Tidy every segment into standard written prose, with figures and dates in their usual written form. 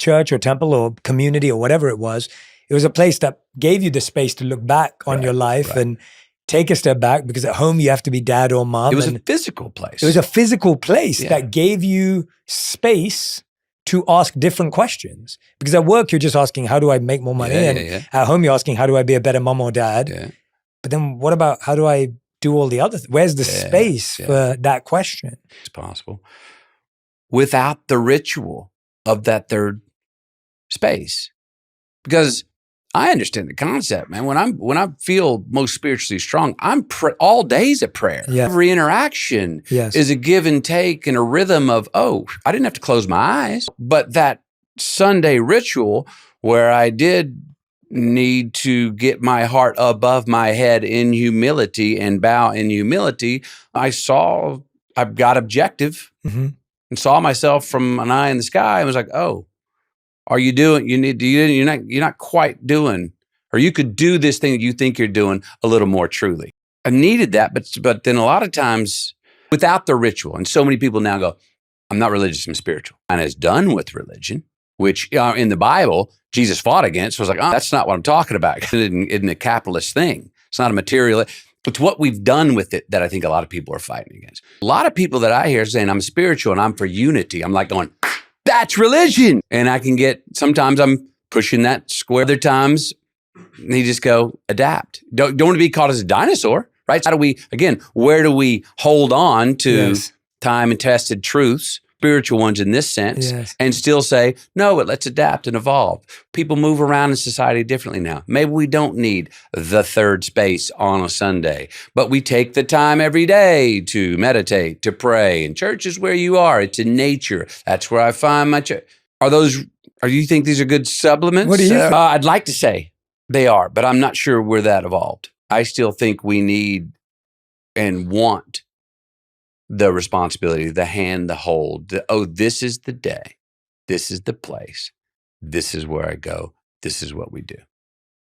church or temple or community or whatever it was a place that gave you the space to look back on your life and take a step back, because at home you have to be dad or mom. It was a physical place. It was a physical place that gave you space to ask different questions. Because at work, you're just asking, how do I make more money? At home, you're asking, how do I be a better mom or dad? Yeah. But then what about, how do I do all the other things? Where's the space for that question? It's possible. Without the ritual of that third space. Because I understand the concept, man. When I feel most spiritually strong, I'm all days at prayer. Yeah. Every interaction is a give and take and a rhythm of, oh, I didn't have to close my eyes. But that Sunday ritual where I did need to get my heart above my head in humility and bow in humility, I've got objective and saw myself from an eye in the sky and was like, oh, are you doing, you're not quite doing, or you could do this thing that you think you're doing a little more truly. I needed that, but then a lot of times without the ritual, and so many people now go, I'm not religious, I'm spiritual. And it's done with religion, which in the Bible, Jesus fought against. So I was like, oh, that's not what I'm talking about. It isn't a capitalist thing. It's not a material. It's what we've done with it that I think a lot of people are fighting against. A lot of people that I hear saying I'm spiritual and I'm for unity, I'm like going, that's religion. And I can sometimes I'm pushing that square. Other times, you just go, adapt. Don't want to be called as a dinosaur, right? Where do we hold on to time and tested truths, spiritual ones in this sense, and still say, no, but let's adapt and evolve. People move around in society differently now. Maybe we don't need the third space on a Sunday, but we take the time every day to meditate, to pray. And church is where you are. It's in nature. That's where I find my church. Do you think these are good supplements? What do you think? I'd like to say they are, but I'm not sure we're that evolved. I still think we need and want the responsibility, the hand, the hold, this is the day, this is the place, this is where I go, this is what we do.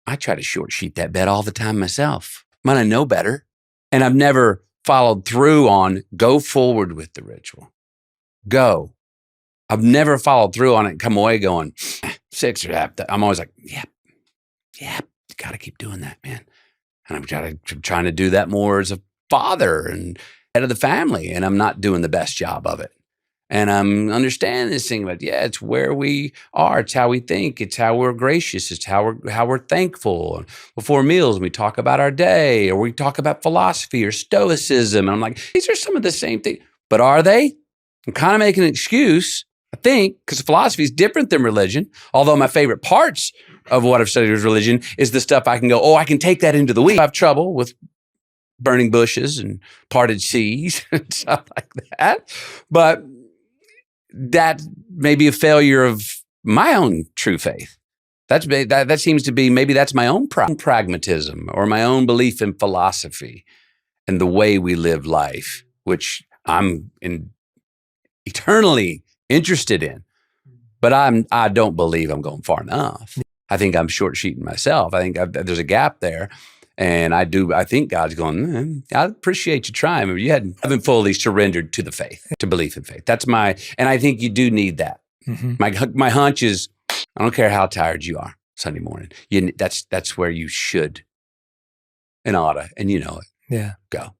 I try to short sheet that bed all the time myself. I know better. And I've never followed through on go forward with the ritual. Go. I've never followed through on it and come away going, 6 or half. I'm always like, yep, got to keep doing that, man. And I'm trying to do that more as a father and head of the family, and I'm not doing the best job of it. And I'm understanding this thing about, it's where we are. It's how we think. It's how we're gracious. It's how we're thankful. Before meals, we talk about our day, or we talk about philosophy or stoicism. And I'm like, these are some of the same things. But are they? I'm kind of making an excuse, I think, because philosophy is different than religion. Although my favorite parts of what I've studied with religion is the stuff I can go, I can take that into the week. I have trouble with burning bushes and parted seas and stuff like that. But that may be a failure of my own true faith. That seems to be, maybe that's my own pragmatism or my own belief in philosophy and the way we live life, which I'm eternally interested in. But I don't believe I'm going far enough. I think I'm short sheeting myself. I think there's a gap there. And I think God's going, I appreciate you trying. But you haven't fully surrendered to the faith, to belief in faith. And I think you do need that. Mm-hmm. My hunch is, I don't care how tired you are Sunday morning. That's where you should and oughta, and you know it. Yeah. Go.